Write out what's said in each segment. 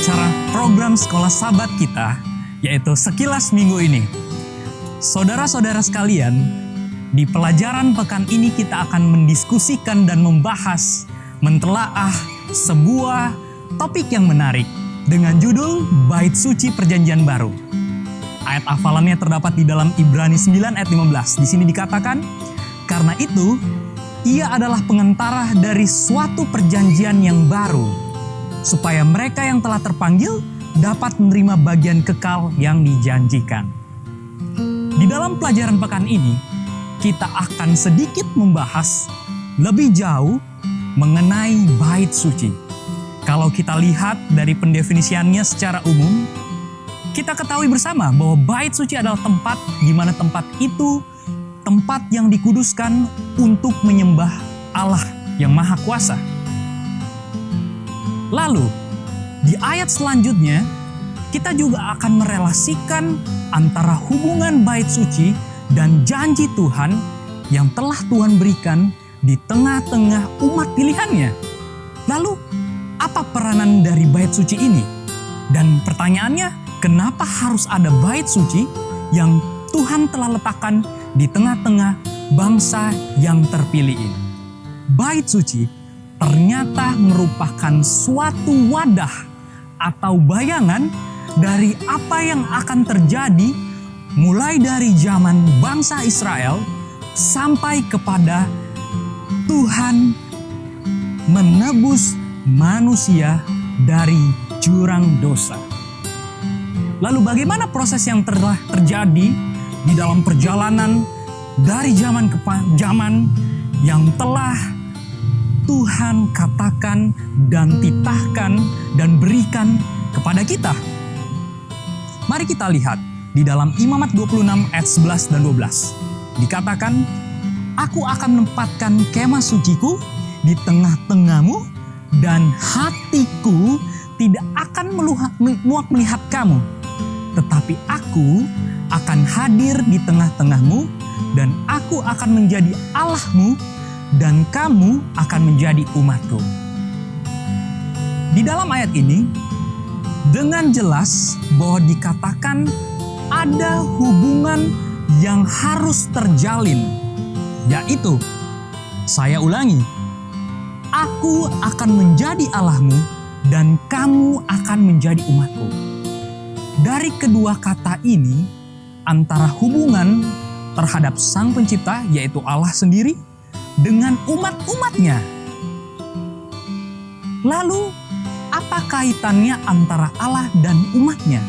acara program sekolah sahabat kita, yaitu Sekilas Minggu ini. Saudara-saudara sekalian, di pelajaran pekan ini kita akan mendiskusikan dan membahas, mentelaah sebuah topik yang menarik dengan judul Bait Suci Perjanjian Baru. Ayat hafalannya terdapat di dalam Ibrani 9 ayat 15. Di sini dikatakan, karena itu, ia adalah pengantara dari suatu perjanjian yang baru, supaya mereka yang telah terpanggil dapat menerima bagian kekal yang dijanjikan. Di dalam pelajaran pekan ini, kita akan sedikit membahas lebih jauh mengenai bait suci. Kalau kita lihat dari pendefinisiannya secara umum, kita ketahui bersama bahwa bait suci adalah tempat di mana tempat itu tempat yang dikuduskan untuk menyembah Allah yang Maha Kuasa. Lalu, di ayat selanjutnya, kita juga akan merelasikan antara hubungan bait suci dan janji Tuhan yang telah Tuhan berikan di tengah-tengah umat pilihannya. Lalu, apa peranan dari bait suci ini? Dan pertanyaannya, kenapa harus ada bait suci yang Tuhan telah letakkan di tengah-tengah bangsa yang terpilih ini? Bait suci ternyata merupakan suatu wadah atau bayangan dari apa yang akan terjadi mulai dari zaman bangsa Israel sampai kepada Tuhan menebus manusia dari jurang dosa. Lalu bagaimana proses yang telah terjadi di dalam perjalanan dari zaman ke zaman yang telah Tuhan katakan dan titahkan dan berikan kepada kita? Mari kita lihat di dalam Imamat 26 ayat 11 dan 12. Dikatakan, aku akan menempatkan kemah suciku di tengah-tengahmu dan hatiku tidak akan muak melihat kamu. Tetapi aku akan hadir di tengah-tengahmu dan aku akan menjadi Allahmu dan kamu akan menjadi umatku. Di dalam ayat ini, dengan jelas bahwa dikatakan ada hubungan yang harus terjalin, yaitu, saya ulangi, aku akan menjadi Allahmu dan kamu akan menjadi umatku. Dari kedua kata ini, antara hubungan terhadap Sang Pencipta, yaitu Allah sendiri, dengan umat-umatnya. Lalu, apa kaitannya antara Allah dan umatnya?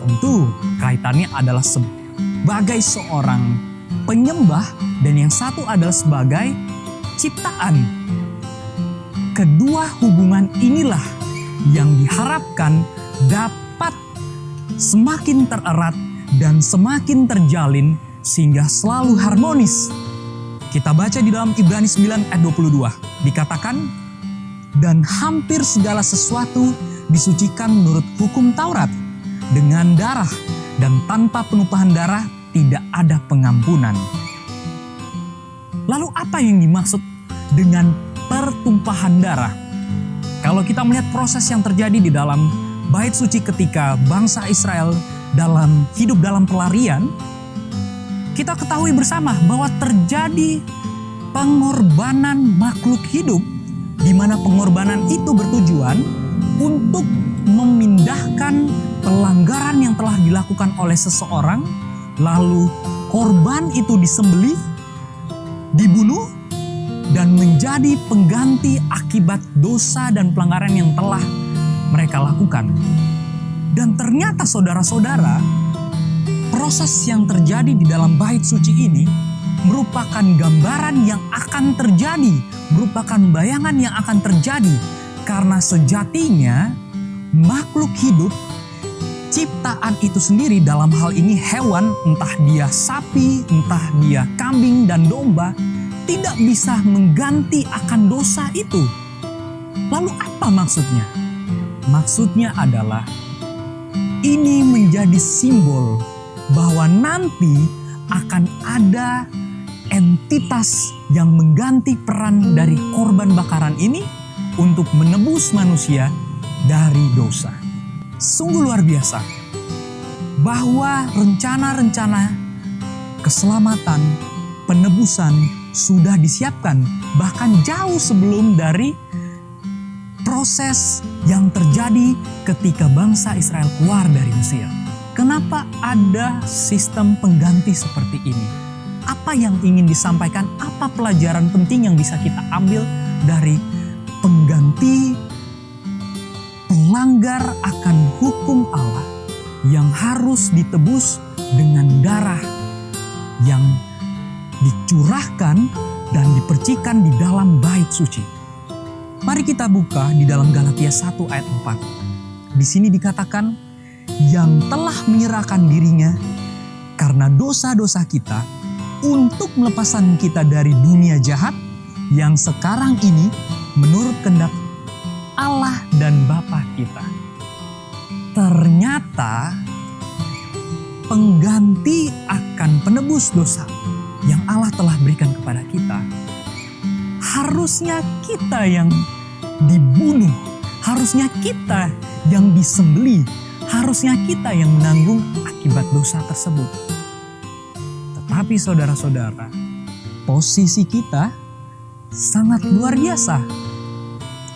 Tentu, kaitannya adalah sebagai seorang penyembah dan yang satu adalah sebagai ciptaan. Kedua hubungan inilah yang diharapkan dapat semakin tererat dan semakin terjalin sehingga selalu harmonis. Kita baca di dalam Ibrani 9 ayat 22. Dikatakan, dan hampir segala sesuatu disucikan menurut hukum Taurat dengan darah, dan tanpa penumpahan darah tidak ada pengampunan. Lalu apa yang dimaksud dengan pertumpahan darah? Kalau kita melihat proses yang terjadi di dalam bait suci ketika bangsa Israel hidup dalam pelarian, kita ketahui bersama bahwa terjadi pengorbanan makhluk hidup, di mana pengorbanan itu bertujuan untuk memindahkan pelanggaran yang telah dilakukan oleh seseorang, lalu korban itu disembelih, dibunuh, dan menjadi pengganti akibat dosa dan pelanggaran yang telah mereka lakukan. Dan ternyata saudara-saudara, proses yang terjadi di dalam bait suci ini merupakan gambaran yang akan terjadi, merupakan bayangan yang akan terjadi, karena sejatinya makhluk hidup, ciptaan itu sendiri, dalam hal ini hewan, entah dia sapi, entah dia kambing dan domba, tidak bisa mengganti akan dosa itu. Lalu apa maksudnya? Maksudnya adalah ini menjadi simbol bahwa nanti akan ada entitas yang mengganti peran dari korban bakaran ini untuk menebus manusia dari dosa. Sungguh luar biasa bahwa rencana-rencana keselamatan, penebusan sudah disiapkan bahkan jauh sebelum dari proses yang terjadi ketika bangsa Israel keluar dari Mesir. Kenapa ada sistem pengganti seperti ini? Apa yang ingin disampaikan? Apa pelajaran penting yang bisa kita ambil dari pengganti pelanggar akan hukum Allah yang harus ditebus dengan darah yang dicurahkan dan dipercikan di dalam bait suci? Mari kita buka di dalam Galatia 1 ayat 4. Di sini dikatakan, yang telah menyerahkan dirinya karena dosa-dosa kita untuk melepaskan kita dari dunia jahat yang sekarang ini menurut kehendak Allah dan Bapa kita. Ternyata pengganti akan penebus dosa yang Allah telah berikan kepada kita, harusnya kita yang dibunuh, harusnya kita yang disembelih, harusnya kita yang menanggung akibat dosa tersebut. Tetapi saudara-saudara, posisi kita sangat luar biasa.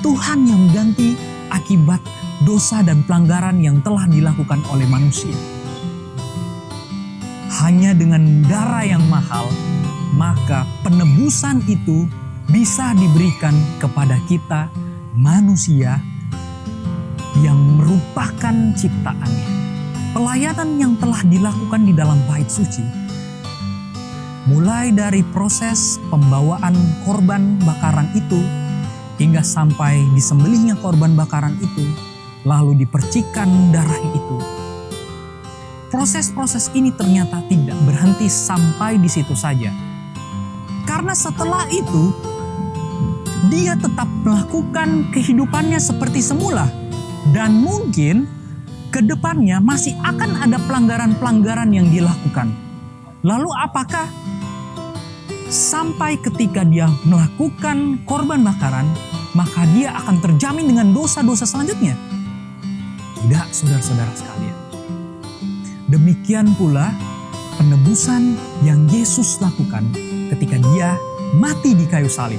Tuhan yang mengganti akibat dosa dan pelanggaran yang telah dilakukan oleh manusia. Hanya dengan darah yang mahal, maka penebusan itu bisa diberikan kepada kita manusia yang merupakan ciptaannya. Pelayanan yang telah dilakukan di dalam bait suci, mulai dari proses pembawaan korban bakaran itu, hingga sampai disembelihnya korban bakaran itu, lalu dipercikan darah itu. Proses-proses ini ternyata tidak berhenti sampai di situ saja. Karena setelah itu, dia tetap melakukan kehidupannya seperti semula. Dan mungkin ke depannya masih akan ada pelanggaran-pelanggaran yang dilakukan. Lalu apakah sampai ketika dia melakukan korban bakaran, maka dia akan terjamin dengan dosa-dosa selanjutnya? Tidak, saudara-saudara sekalian. Demikian pula penebusan yang Yesus lakukan ketika dia mati di kayu salib.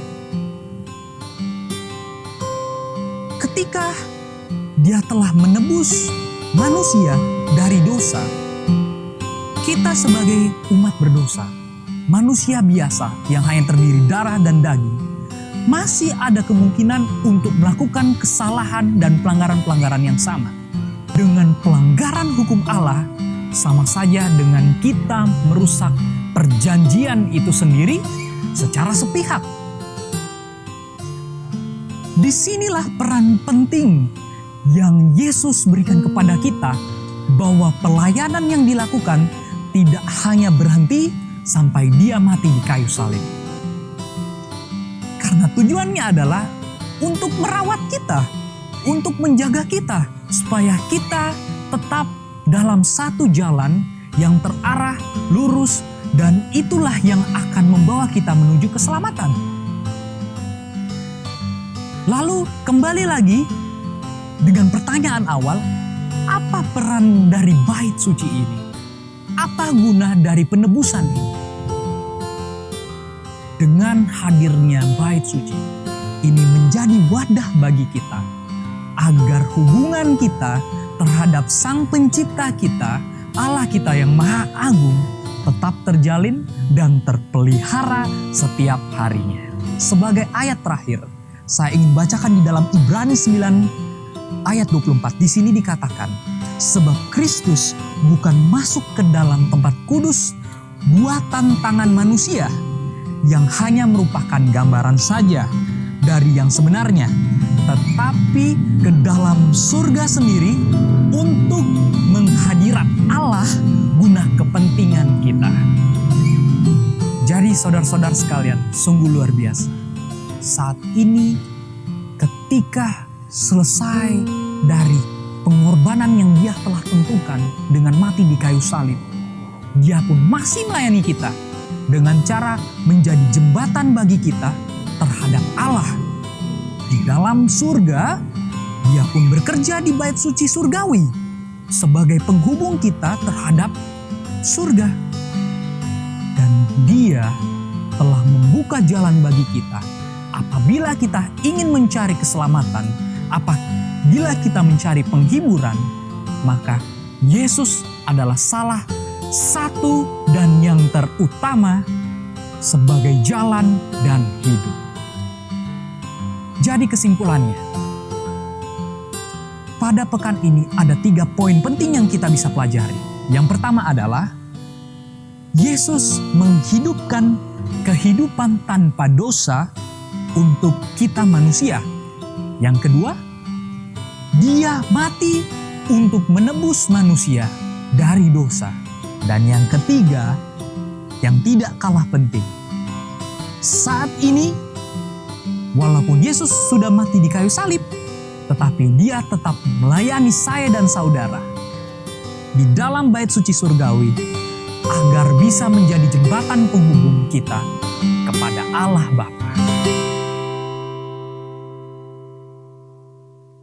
Ketika dia telah menebus manusia dari dosa, kita sebagai umat berdosa, manusia biasa yang hanya terdiri darah dan daging, masih ada kemungkinan untuk melakukan kesalahan dan pelanggaran-pelanggaran yang sama. Dengan pelanggaran hukum Allah, sama saja dengan kita merusak perjanjian itu sendiri secara sepihak. Disinilah peran penting yang Yesus berikan kepada kita, bahwa pelayanan yang dilakukan tidak hanya berhenti sampai dia mati di kayu salib. Karena tujuannya adalah untuk merawat kita, untuk menjaga kita, supaya kita tetap dalam satu jalan yang terarah, lurus, dan itulah yang akan membawa kita menuju keselamatan. Lalu kembali lagi dengan pertanyaan awal, apa peran dari bait suci ini? Apa guna dari penebusan ini? Dengan hadirnya bait suci, ini menjadi wadah bagi kita agar hubungan kita terhadap Sang Pencipta kita, Allah kita yang Maha Agung, tetap terjalin dan terpelihara setiap harinya. Sebagai ayat terakhir, saya ingin bacakan di dalam Ibrani 9 ayat 24. Di sini dikatakan, sebab Kristus bukan masuk ke dalam tempat kudus buatan tangan manusia yang hanya merupakan gambaran saja dari yang sebenarnya, tetapi ke dalam surga sendiri untuk menghadirat Allah guna kepentingan kita. Jadi saudara-saudara sekalian, sungguh luar biasa. Saat ini ketika selesai dari pengorbanan yang dia telah tentukan dengan mati di kayu salib, dia pun masih melayani kita dengan cara menjadi jembatan bagi kita terhadap Allah. Di dalam surga, Dia pun bekerja di bait suci surgawi sebagai penghubung kita terhadap surga. Dan Dia telah membuka jalan bagi kita. Apabila kita ingin mencari keselamatan, apabila kita mencari penghiburan, maka Yesus adalah salah satu dan yang terutama sebagai jalan dan hidup. Jadi kesimpulannya, pada pekan ini ada 3 poin penting yang kita bisa pelajari. Yang pertama adalah Yesus menghidupkan kehidupan tanpa dosa untuk kita manusia. Yang kedua, Dia mati untuk menebus manusia dari dosa. Dan yang ketiga, yang tidak kalah penting, saat ini walaupun Yesus sudah mati di kayu salib, tetapi Dia tetap melayani saya dan saudara di dalam bait suci surgawi agar bisa menjadi jembatan penghubung kita kepada Allah Bapa.